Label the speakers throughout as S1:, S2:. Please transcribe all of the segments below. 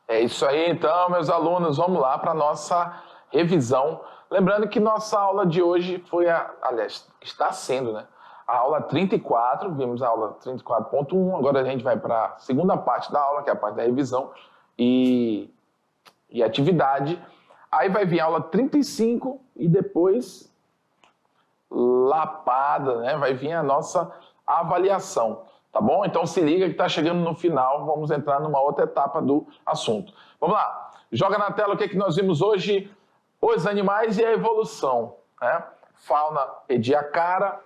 S1: É isso aí, então, meus alunos, vamos lá para a nossa revisão. Lembrando que nossa aula de hoje foi, aliás, está sendo, né? A aula 34, vimos a aula 34.1, agora a gente vai para a segunda parte da aula, que é a parte da revisão e atividade. Aí vai vir a aula 35 e depois, lapada, né? Vai vir a nossa avaliação. Tá bom? Então se liga que está chegando no final, vamos entrar numa outra etapa do assunto. Vamos lá, joga na tela o que nós vimos hoje, os animais e a evolução. Né? Fauna ediacara,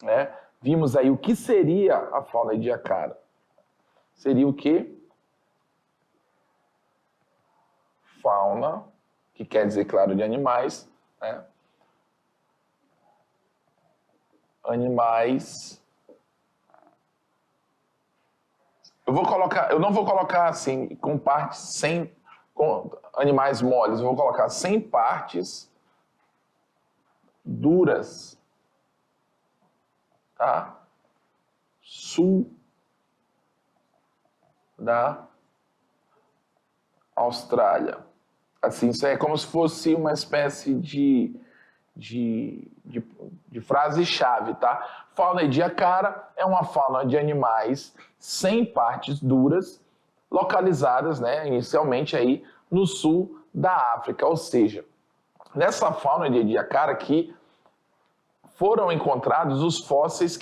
S1: né? Vimos aí o que seria a fauna ediacara. Seria o quê? Fauna, que quer dizer, claro, de animais. Né? Animais... Eu não vou colocar assim, com partes com animais moles, eu vou colocar sem partes duras, tá? Sul da Austrália. Assim, isso é como se fosse uma espécie de frase-chave, tá? Fauna ediacara é uma fauna de animais sem partes duras, localizadas, né, inicialmente aí no sul da África, ou seja, nessa fauna de ediacara que foram encontrados os fósseis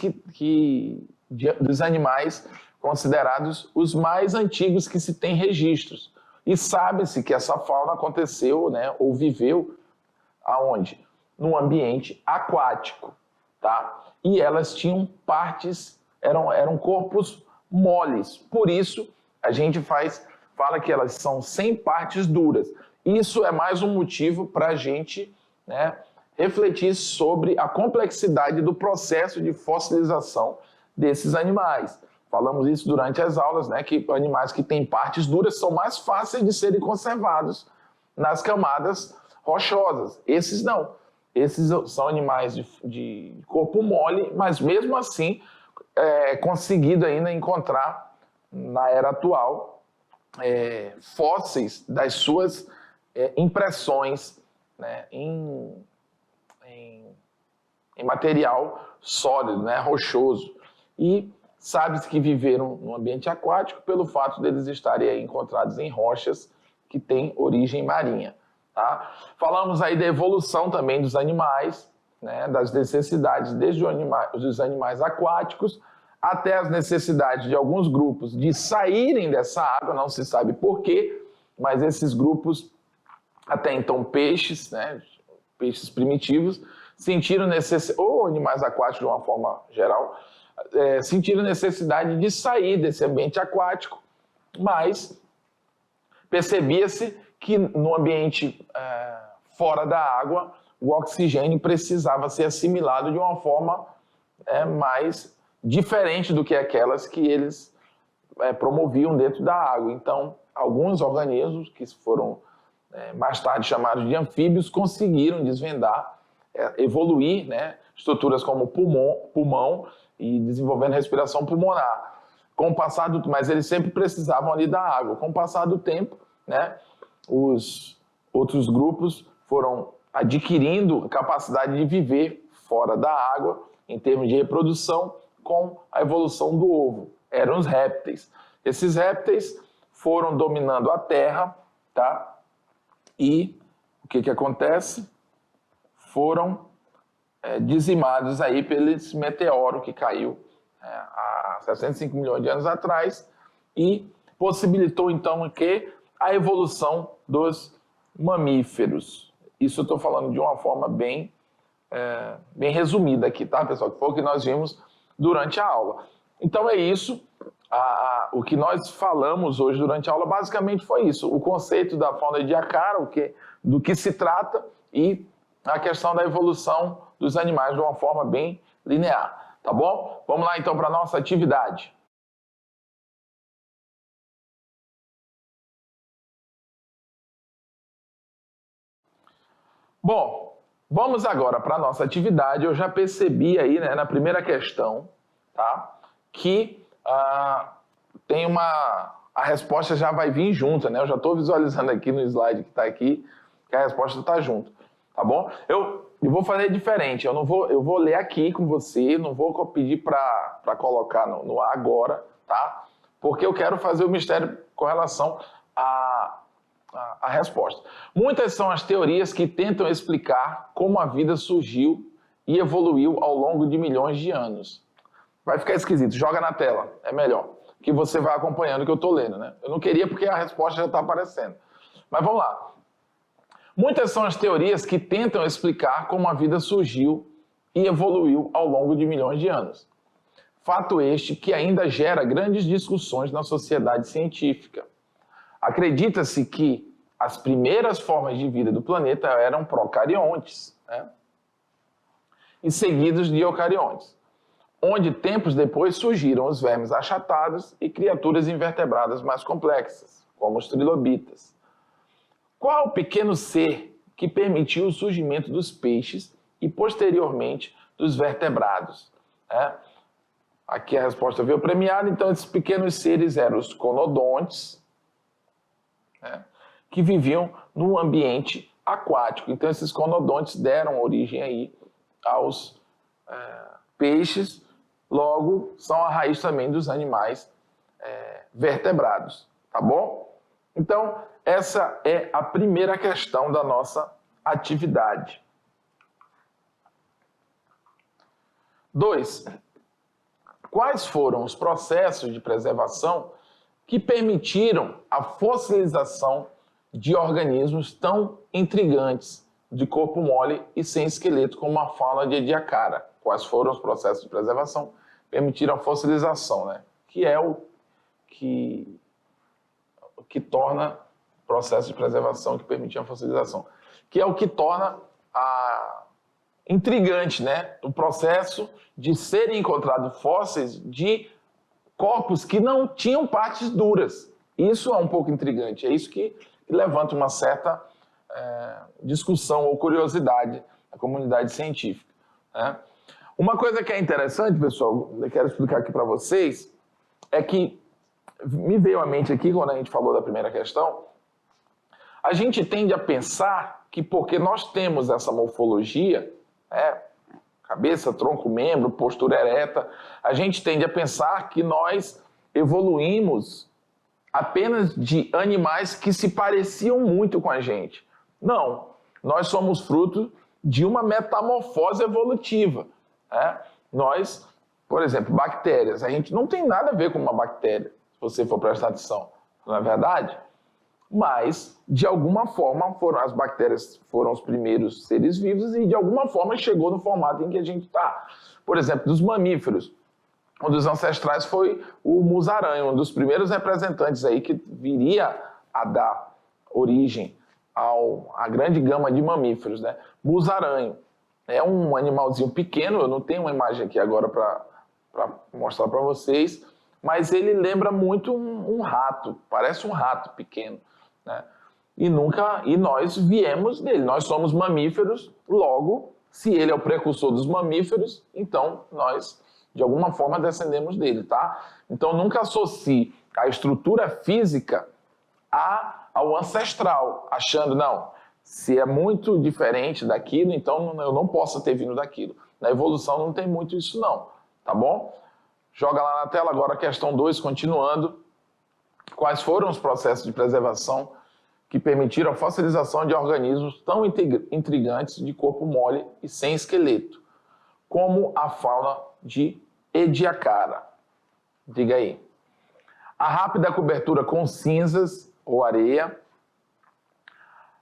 S1: dos animais considerados os mais antigos que se tem registros. E sabe-se que essa fauna aconteceu, né, ou viveu aonde? No ambiente aquático, tá? E elas tinham partes, eram corpos moles. Por isso, a gente fala que elas são sem partes duras. Isso é mais um motivo para a gente, né, refletir sobre a complexidade do processo de fossilização desses animais. Falamos isso durante as aulas, né, que animais que têm partes duras são mais fáceis de serem conservados nas camadas rochosas. Esses não. Esses são animais de corpo mole, mas mesmo assim é conseguido ainda encontrar na era atual fósseis das suas impressões, né, em material sólido, né, rochoso. E sabe-se que viveram no ambiente aquático pelo fato deles estarem aí encontrados em rochas que têm origem marinha. Tá? Falamos aí da evolução também dos animais, né, das necessidades desde os animais aquáticos até as necessidades de alguns grupos de saírem dessa água, não se sabe por quê, mas esses grupos, até então peixes, né, peixes primitivos, sentiram necessidade, ou animais aquáticos de uma forma geral, sentiram necessidade de sair desse ambiente aquático, mas percebia-se que no ambiente fora da água, o oxigênio precisava ser assimilado de uma forma mais diferente do que aquelas que eles promoviam dentro da água. Então, alguns organismos que foram mais tarde chamados de anfíbios conseguiram desvendar, evoluir, né, estruturas como pulmão e desenvolvendo respiração pulmonar. Mas eles sempre precisavam ali da água. Com o passar do tempo, né, os outros grupos foram adquirindo capacidade de viver fora da água, em termos de reprodução, com a evolução do ovo. Eram os répteis. Esses répteis foram dominando a Terra, tá? E o que acontece? Foram dizimados aí pelo esse meteoro que caiu há 65 milhões de anos atrás e possibilitou então que a evolução dos mamíferos. Isso eu estou falando de uma forma bem resumida aqui, tá, pessoal? Que foi o que nós vimos durante a aula. Então é isso. O que nós falamos hoje durante a aula basicamente foi isso. O conceito da fauna ediacara, do que se trata e a questão da evolução dos animais de uma forma bem linear. Tá bom? Vamos lá então para a nossa atividade. Bom, vamos agora para a nossa atividade. Eu já percebi aí, né, na primeira questão, tá, que tem a resposta já vai vir junta, né? Eu já estou visualizando aqui no slide que está aqui, que a resposta está junto, tá bom? Eu vou fazer diferente, eu vou ler aqui com você, não vou pedir para colocar no ar agora, tá? Porque eu quero fazer o mistério com relação à resposta. Muitas são as teorias que tentam explicar como a vida surgiu e evoluiu ao longo de milhões de anos. Vai ficar esquisito, joga na tela, é melhor, que você vai acompanhando o que eu estou lendo, né? Eu não queria porque a resposta já está aparecendo. Mas vamos lá. Muitas são as teorias que tentam explicar como a vida surgiu e evoluiu ao longo de milhões de anos. Fato este que ainda gera grandes discussões na sociedade científica. Acredita-se que as primeiras formas de vida do planeta eram procariontes, né? E seguidos de eucariontes, onde tempos depois surgiram os vermes achatados e criaturas invertebradas mais complexas, como os trilobitas. Qual o pequeno ser que permitiu o surgimento dos peixes e, posteriormente, dos vertebrados? Aqui a resposta veio premiada, então esses pequenos seres eram os conodontes, que viviam no ambiente aquático. Então esses conodontes deram origem aí aos peixes, logo são a raiz também dos animais vertebrados, tá bom? Então, essa é a primeira questão da nossa atividade. 2. Quais foram os processos de preservação que permitiram a fossilização de organismos tão intrigantes, de corpo mole e sem esqueleto, como a fauna de Ediacara? Quais foram os processos de preservação que permitiram a fossilização, né? Que é o que torna o processo de preservação que permite a fossilização, que é o que torna intrigante, né? O processo de serem encontrados fósseis de corpos que não tinham partes duras. Isso é um pouco intrigante, é isso que levanta uma certa discussão ou curiosidade da comunidade científica, né? Uma coisa que é interessante, pessoal, eu quero explicar aqui para vocês, é que me veio à mente aqui, quando a gente falou da primeira questão, a gente tende a pensar que porque nós temos essa morfologia, cabeça, tronco, membro, postura ereta, a gente tende a pensar que nós evoluímos apenas de animais que se pareciam muito com a gente. Não, nós somos fruto de uma metamorfose evolutiva. Nós, por exemplo, bactérias, a gente não tem nada a ver com uma bactéria, se você for prestar atenção, não é verdade? Mas, de alguma forma, as bactérias foram os primeiros seres vivos e, de alguma forma, chegou no formato em que a gente está. Por exemplo, dos mamíferos, um dos ancestrais foi o musaranho, um dos primeiros representantes aí que viria a dar origem à grande gama de mamíferos, né? Musaranho é um animalzinho pequeno, eu não tenho uma imagem aqui agora para mostrar para vocês, mas ele lembra muito um rato, parece um rato pequeno, né? E nós viemos dele, nós somos mamíferos, logo, se ele é o precursor dos mamíferos, então nós, de alguma forma, descendemos dele, tá? Então nunca associe a estrutura física ao ancestral, achando, não, se é muito diferente daquilo, então eu não posso ter vindo daquilo. Na evolução não tem muito isso não, tá bom? Joga lá na tela agora a questão 2, continuando. Quais foram os processos de preservação que permitiram a fossilização de organismos tão intrigantes de corpo mole e sem esqueleto, como a fauna de Ediacara? Diga aí. A rápida cobertura com cinzas ou areia,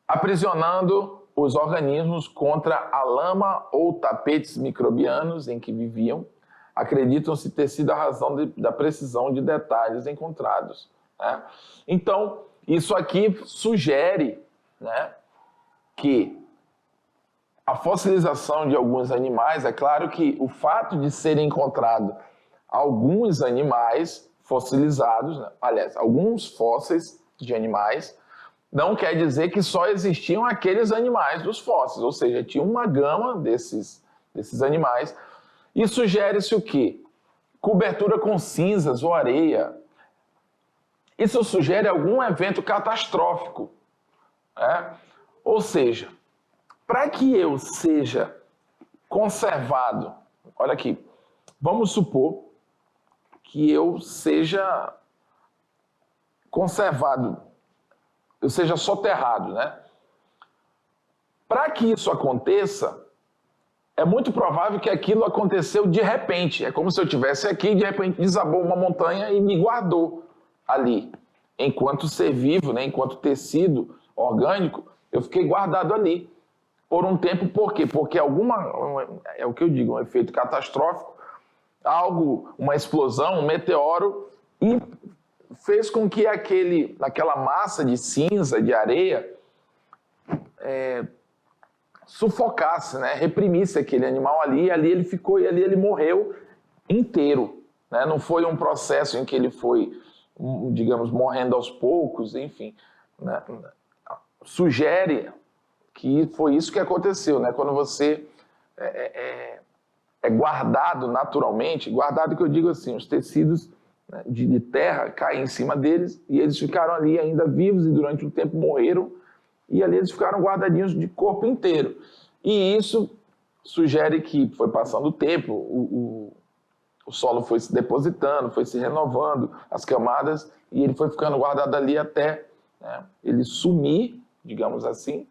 S1: aprisionando os organismos contra a lama ou tapetes microbianos em que viviam, acreditam-se ter sido a razão da precisão de detalhes encontrados, né? Então, isso aqui sugere, né, que a fossilização de alguns animais, é claro que o fato de serem encontrados alguns animais fossilizados, né, aliás, alguns fósseis de animais, não quer dizer que só existiam aqueles animais dos fósseis, ou seja, tinha uma gama desses animais. E sugere-se o quê? Cobertura com cinzas ou areia. Isso sugere algum evento catastrófico, né? Ou seja, para que eu seja conservado, olha aqui, vamos supor que eu seja conservado, eu seja soterrado, né? Para que isso aconteça, é muito provável que aquilo aconteceu de repente. É como se eu estivesse aqui e de repente desabou uma montanha e me guardou ali. Enquanto ser vivo, né? Enquanto tecido orgânico, eu fiquei guardado ali por um tempo. Por quê? Porque é o que eu digo, um efeito catastrófico, algo, uma explosão, um meteoro, e fez com que aquela massa de cinza, de areia, sufocasse, né? Reprimisse aquele animal ali, e ali ele ficou, e ali ele morreu inteiro, né? Não foi um processo em que ele foi, digamos, morrendo aos poucos, enfim, né? Sugere que foi isso que aconteceu, né? Quando você é guardado naturalmente, guardado que eu digo assim, os tecidos, né, de terra caem em cima deles e eles ficaram ali ainda vivos e durante um tempo morreram, e ali eles ficaram guardadinhos de corpo inteiro. E isso sugere que foi passando o tempo, o solo foi se depositando, foi se renovando, as camadas, e ele foi ficando guardado ali até, né, ele sumir, digamos assim,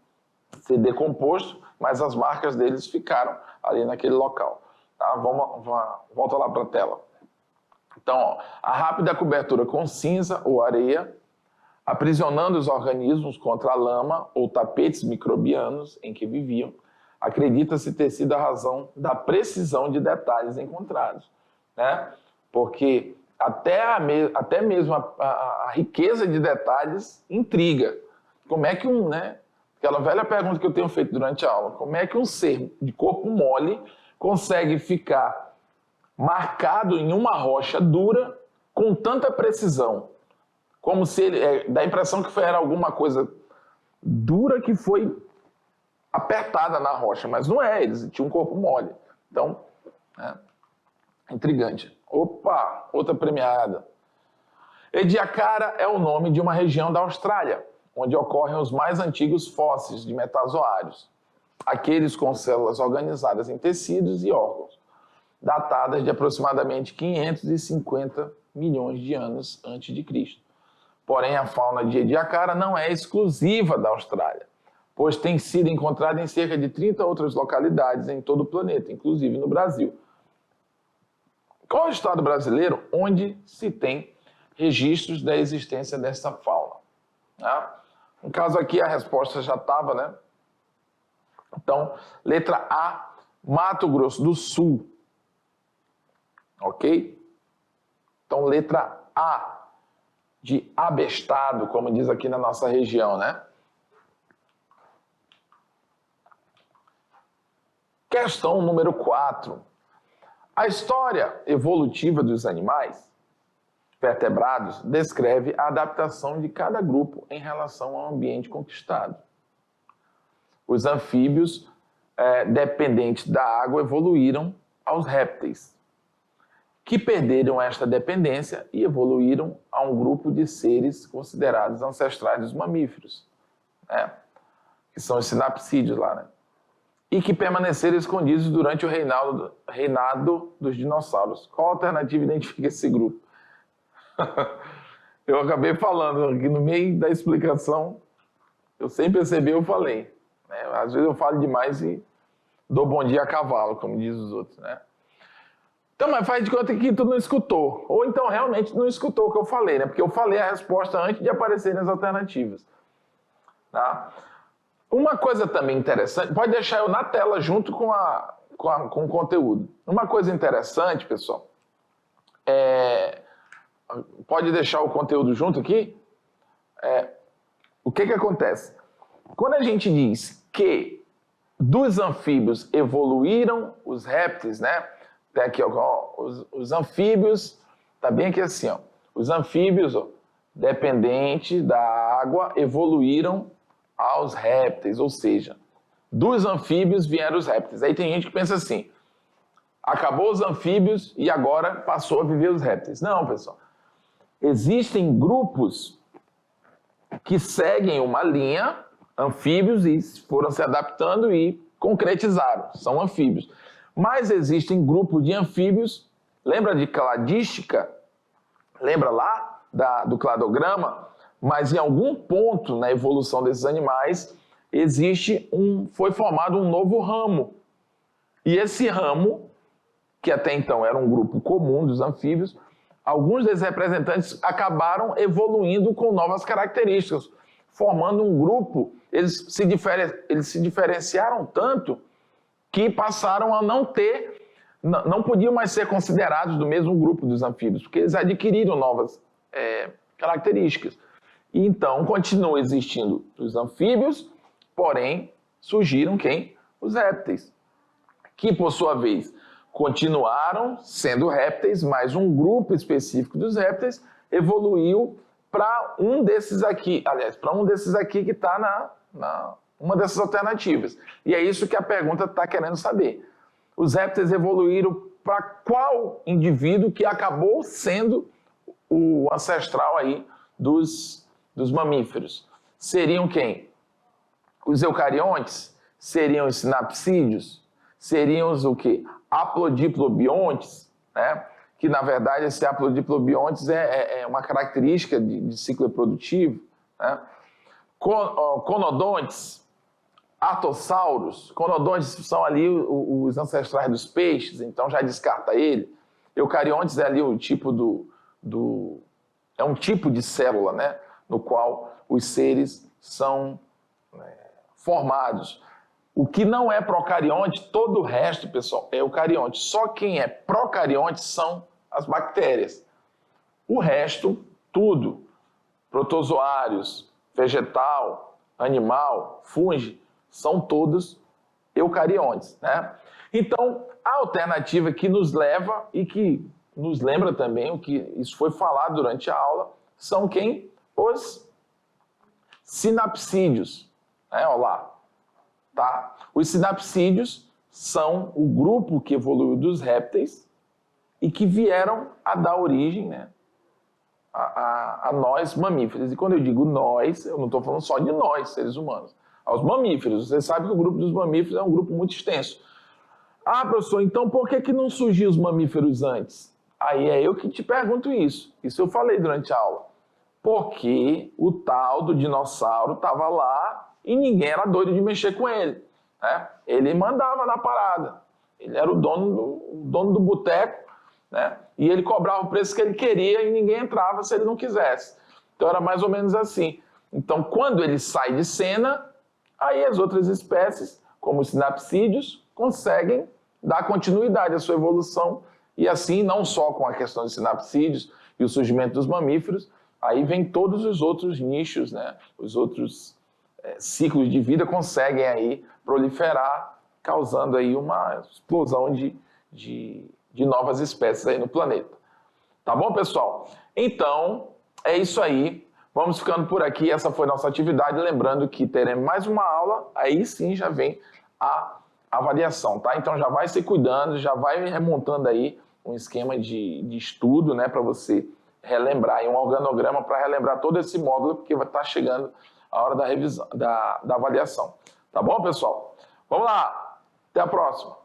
S1: ser decomposto, mas as marcas deles ficaram ali naquele local. Tá? Volta lá para a tela. Então, ó, a rápida cobertura com cinza ou areia, aprisionando os organismos contra a lama ou tapetes microbianos em que viviam, acredita-se ter sido a razão da precisão de detalhes encontrados, né? Porque até mesmo a riqueza de detalhes intriga. Como é que né? Aquela velha pergunta que eu tenho feito durante a aula, como é que um ser de corpo mole consegue ficar marcado em uma rocha dura com tanta precisão? Como se ele, dá a impressão que era alguma coisa dura que foi apertada na rocha, mas não é, eles tinham um corpo mole. Então, intrigante. Opa, outra premiada. Ediacara é o nome de uma região da Austrália, onde ocorrem os mais antigos fósseis de metazoários, aqueles com células organizadas em tecidos e órgãos, datadas de aproximadamente 550 milhões de anos antes de Cristo. Porém, a fauna de Ediacara não é exclusiva da Austrália, pois tem sido encontrada em cerca de 30 outras localidades em todo o planeta, inclusive no Brasil. Qual é o estado brasileiro onde se tem registros da existência dessa fauna? No caso aqui, a resposta já estava, né? Então, letra A, Mato Grosso do Sul. Ok? Então, letra A, de abestado, como diz aqui na nossa região, né? Questão número 4. A história evolutiva dos animais vertebrados descreve a adaptação de cada grupo em relação ao ambiente conquistado. Os anfíbios dependentes da água evoluíram aos répteis, que perderam esta dependência e evoluíram a um grupo de seres considerados ancestrais dos mamíferos, né? Que são os sinapsídeos lá, né? E que permaneceram escondidos durante o reinado dos dinossauros. Qual alternativa identifica esse grupo? Eu acabei falando aqui no meio da explicação, eu sem perceber eu falei, né? Às vezes eu falo demais e dou bom dia a cavalo, como diz os outros, né? Então, mas faz de conta que tu não escutou. Ou então realmente não escutou o que eu falei, né? Porque eu falei a resposta antes de aparecerem as alternativas. Tá? Uma coisa também interessante, pode deixar eu na tela junto com o conteúdo. Uma coisa interessante, pessoal, pode deixar o conteúdo junto aqui? O que acontece? Quando a gente diz que dos anfíbios evoluíram os répteis, né? Tem aqui, ó, os anfíbios, tá bem aqui assim, ó. Os anfíbios, ó, dependentes da água, evoluíram aos répteis, ou seja, dos anfíbios vieram os répteis. Aí tem gente que pensa assim, acabou os anfíbios e agora passou a viver os répteis. Não, pessoal. existem grupos que seguem uma linha, anfíbios, e foram se adaptando e concretizaram, são anfíbios. Mas existem grupos de anfíbios, lembra de cladística? Lembra lá do cladograma? Mas em algum ponto na evolução desses animais, foi formado um novo ramo. E esse ramo, que até então era um grupo comum dos anfíbios, alguns desses representantes acabaram evoluindo com novas características, formando um grupo. Eles se diferenciaram tanto que passaram a não podiam mais ser considerados do mesmo grupo dos anfíbios, porque eles adquiriram novas características. E então continuam existindo os anfíbios, porém surgiram quem? Os répteis, que por sua vez continuaram sendo répteis, mas um grupo específico dos répteis evoluiu para um desses aqui, que está uma dessas alternativas. E é isso que a pergunta está querendo saber. Os répteis evoluíram para qual indivíduo que acabou sendo o ancestral aí dos mamíferos? Seriam quem? Os eucariontes? Seriam os sinapsídeos? Seriam os o quê? Haplodiplobiontes, né? Que na verdade esse haplodiplobiontes é uma característica de ciclo reprodutivo, né? Conodontes, atossauros. Conodontes são ali os ancestrais dos peixes, então já descarta ele. Eucariontes é ali o tipo é um tipo de célula, né? No qual os seres são formados. O que não é procarionte, todo o resto, pessoal, é eucarionte. Só quem é procarionte são as bactérias. O resto, tudo, protozoários, vegetal, animal, fungo, são todos eucariontes, né? Então, a alternativa que nos leva e que nos lembra também o que isso foi falado durante a aula, são quem? Os sinapsídeos. Olha lá. Tá? Os sinapsídeos são o grupo que evoluiu dos répteis e que vieram a dar origem, né, a nós mamíferos. E quando eu digo nós, eu não estou falando só de nós, seres humanos, aos mamíferos. Você sabe que o grupo dos mamíferos é um grupo muito extenso. Ah, professor, então por que não surgiu os mamíferos antes? Aí é eu que te pergunto isso. Isso eu falei durante a aula. Porque o tal do dinossauro estava lá e ninguém era doido de mexer com ele, né? Ele mandava na parada. Ele era o dono do boteco, né? E ele cobrava o preço que ele queria e ninguém entrava se ele não quisesse. Então era mais ou menos assim. Então quando ele sai de cena, aí as outras espécies, como os sinapsídeos, conseguem dar continuidade à sua evolução. E assim, não só com a questão dos sinapsídeos e o surgimento dos mamíferos, aí vem todos os outros nichos, né? Os outros ciclos de vida conseguem aí proliferar, causando aí uma explosão de novas espécies aí no planeta. Tá bom, pessoal? Então, é isso aí. Vamos ficando por aqui. Essa foi nossa atividade. Lembrando que teremos mais uma aula, aí sim já vem a avaliação, tá? Então já vai se cuidando, já vai remontando aí um esquema de estudo, né, para você relembrar, e um organograma para relembrar todo esse módulo, porque vai estar chegando a hora da revisão, da avaliação. Tá bom, pessoal? Vamos lá! Até a próxima!